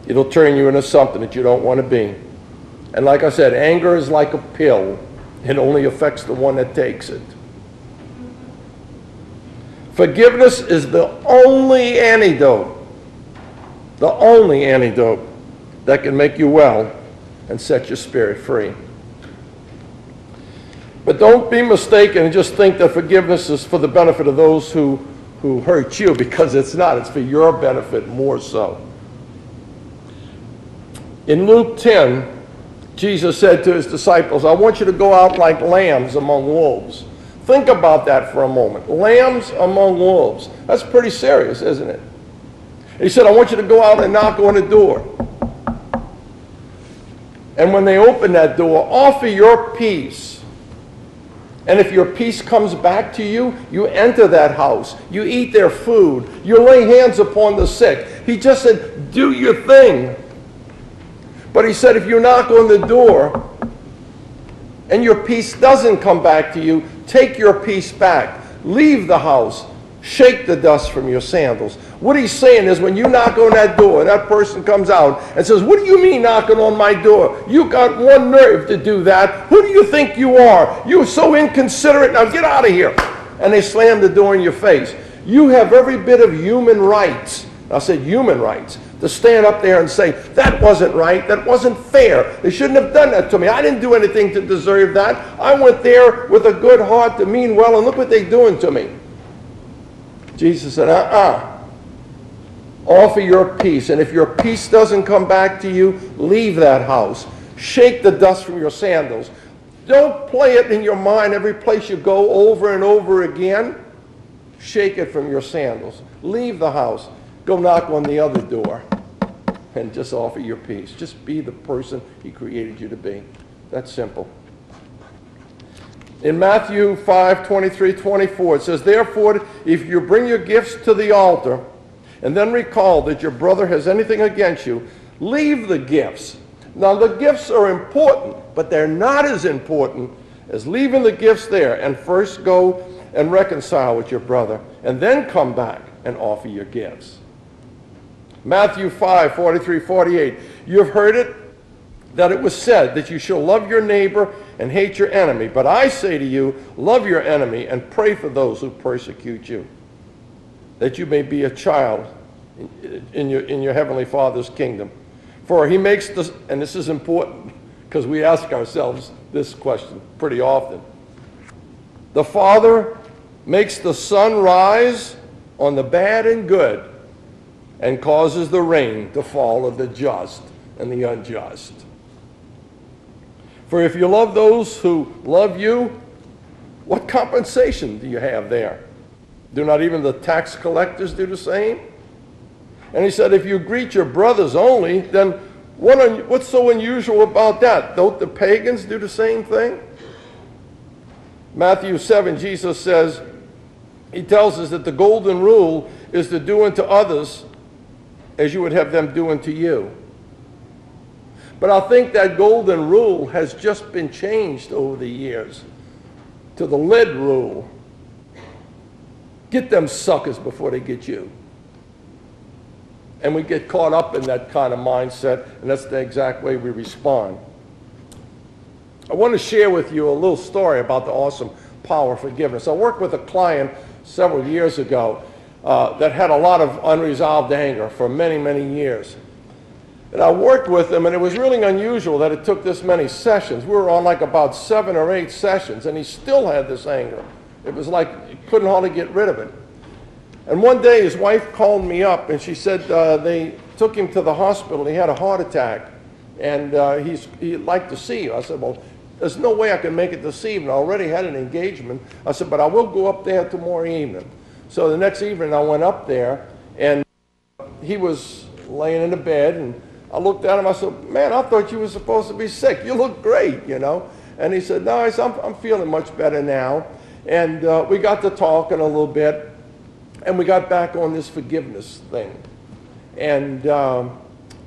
it'll turn you into something that you don't want to be. And like I said, anger is like a pill. It only affects the one that takes it. Forgiveness is the only antidote that can make you well and set your spirit free. But don't be mistaken and just think that forgiveness is for the benefit of those who hurt you, because it's not. It's for your benefit more so. In Luke 10, Jesus said to his disciples, I want you to go out like lambs among wolves. Think about that for a moment. Lambs among wolves. That's pretty serious, isn't it? He said, I want you to go out and knock on the door. And when they open that door, offer your peace. And if your peace comes back to you, you enter that house. You eat their food. You lay hands upon the sick. He just said, do your thing. But he said, if you knock on the door and your peace doesn't come back to you, take your peace back. Leave the house. Shake the dust from your sandals. What he's saying is, when you knock on that door and that person comes out and says, what do you mean knocking on my door? You got one nerve to do that. Who do you think you are? You're so inconsiderate. Now get out of here. And they slam the door in your face. You have every bit of human rights. I said human rights. To stand up there and say, that wasn't right, that wasn't fair. They shouldn't have done that to me. I didn't do anything to deserve that. I went there with a good heart to mean well, and look what they're doing to me. Jesus said, offer your peace. And if your peace doesn't come back to you, leave that house. Shake the dust from your sandals. Don't play it in your mind every place you go over and over again. Shake it from your sandals. Leave the house. Go knock on the other door and just offer your peace. Just be the person he created you to be. That's simple. In Matthew 5:23-24, it says, therefore, if you bring your gifts to the altar and then recall that your brother has anything against you, leave the gifts. Now, the gifts are important, but they're not as important as leaving the gifts there and first go and reconcile with your brother and then come back and offer your gifts. Matthew 5:43-48, you have heard it, that it was said that you shall love your neighbor and hate your enemy. But I say to you, love your enemy and pray for those who persecute you, that you may be a child in your heavenly Father's kingdom. For he makes this, and this is important because we ask ourselves this question pretty often. The Father makes the sun rise on the bad and good and causes the rain to fall on the just and the unjust. For if you love those who love you, what compensation do you have there? Do not even the tax collectors do the same? And he said, if you greet your brothers only, then what's so unusual about that? Don't the pagans do the same thing? Matthew 7, Jesus says, he tells us that the golden rule is to do unto others as you would have them do unto you. But I think that golden rule has just been changed over the years to the lead rule. Get them suckers before they get you. And we get caught up in that kind of mindset, and that's the exact way we respond. I want to share with you a little story about the awesome power of forgiveness. I worked with a client several years ago that had a lot of unresolved anger for many, many years. And I worked with him, and it was really unusual that it took this many sessions. We were on like about 7 or 8 sessions, and he still had this anger. It was like he couldn't hardly get rid of it. And one day his wife called me up, and she said they took him to the hospital. He had a heart attack, and he'd like to see you. I said, well, there's no way I can make it this evening. I already had an engagement. I said, but I will go up there tomorrow evening. So the next evening I went up there, and he was laying in the bed, and I looked at him. I said, man, I thought you were supposed to be sick. You look great, you know. And he said, no, I'm feeling much better now. And we got to talking a little bit, and we got back on this forgiveness thing. And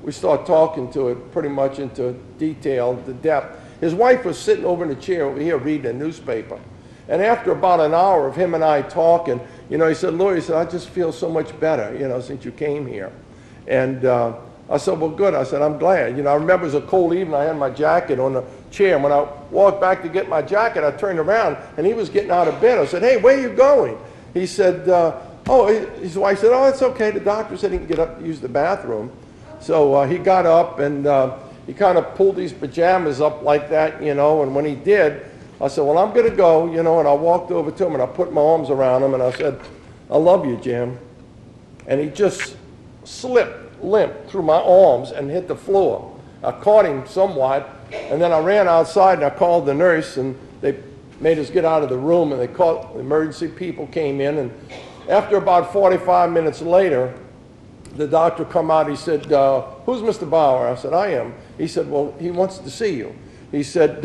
we started talking to it pretty much into detail, to depth. His wife was sitting over in the chair over here reading a newspaper. And after about an hour of him and I talking, you know, he said, Lord, he said, I just feel so much better, you know, since you came here. And I said, well, good. I said, I'm glad. You know, I remember it was a cold evening. I had my jacket on the chair. And when I walked back to get my jacket, I turned around, and he was getting out of bed. I said, hey, where are you going? He said, his wife said, oh, it's okay. The doctor said he can get up and use the bathroom. So he got up, and he kind of pulled these pajamas up like that, you know, and when he did, I said, well, I'm going to go, you know, and I walked over to him, and I put my arms around him, and I said, I love you, Jim. And he just limped through my arms and hit the floor. I caught him somewhat, and then I ran outside, and I called the nurse, and they made us get out of the room, and they called, the emergency people came in, and after about 45 minutes later, the doctor come out. He said, who's Mr. Bauer? I said, I am. He said, well, he wants to see you. He said,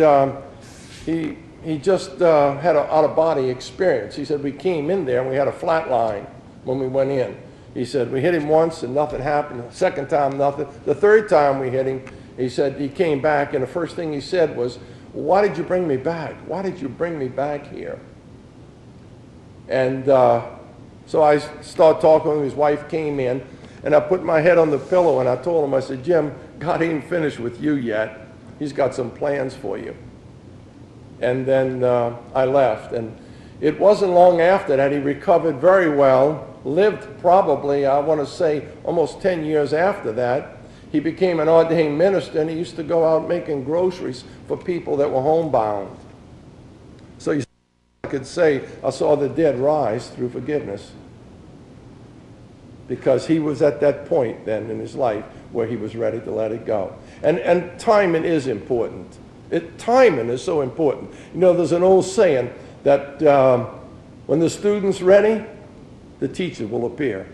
he just had an out-of-body experience. He said, we came in there and we had a flat line when we went in. He said, we hit him once and nothing happened. The second time, nothing. The third time we hit him, he said, he came back, and the first thing he said was, why did you bring me back? Why did you bring me back here? And so I started talking to him. His wife came in, and I put my head on the pillow, and I told him, I said, Jim, God ain't finished with you yet. He's got some plans for you. And then I left. And it wasn't long after that he recovered very well, lived probably, I want to say, almost 10 years after that. He became an ordained minister, and he used to go out making groceries for people that were homebound. So you could say, I saw the dead rise through forgiveness. Because he was at that point then in his life where he was ready to let it go. And timing is important. Timing is so important. You know, there's an old saying that when the student's ready, the teacher will appear.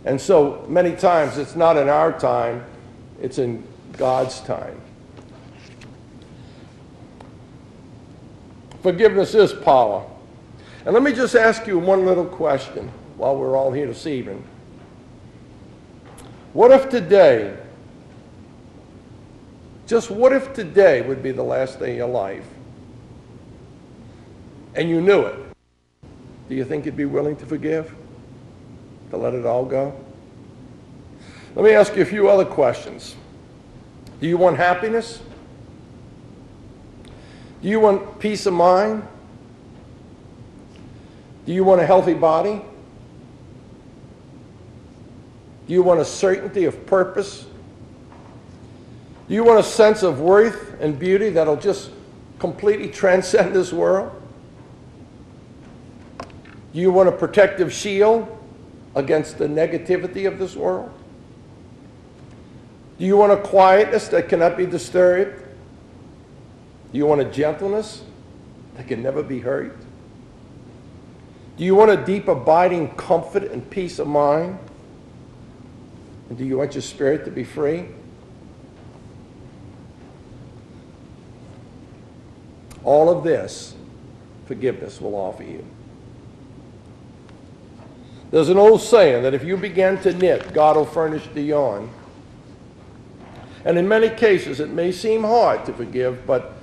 And so many times it's not in our time, it's in God's time. Forgiveness is power. And let me just ask you one little question while we're all here this evening. What if today, just what if today would be the last day of your life? And you knew it. Do you think you'd be willing to forgive? To let it all go? Let me ask you a few other questions. Do you want happiness? Do you want peace of mind? Do you want a healthy body? Do you want a certainty of purpose? Do you want a sense of worth and beauty that'll just completely transcend this world? Do you want a protective shield against the negativity of this world? Do you want a quietness that cannot be disturbed? Do you want a gentleness that can never be hurt? Do you want a deep abiding comfort and peace of mind? And do you want your spirit to be free? All of this, forgiveness will offer you. There's an old saying that if you begin to knit, God will furnish the yarn. And in many cases, it may seem hard to forgive, but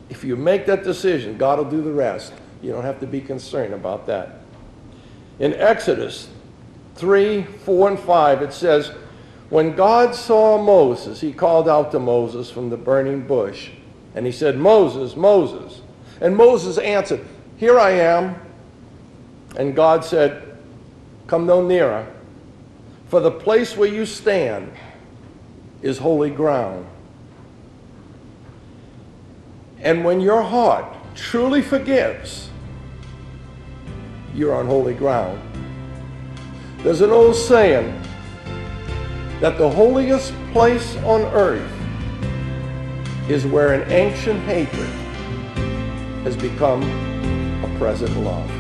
if you make that decision, God will do the rest. You don't have to be concerned about that. In Exodus 3, 4, and 5, it says, when God saw Moses, he called out to Moses from the burning bush. And he said, Moses, Moses. And Moses answered, here I am. And God said, come no nearer, for the place where you stand is holy ground. And when your heart truly forgives, you're on holy ground. There's an old saying that the holiest place on earth is where an ancient hatred has become a present love.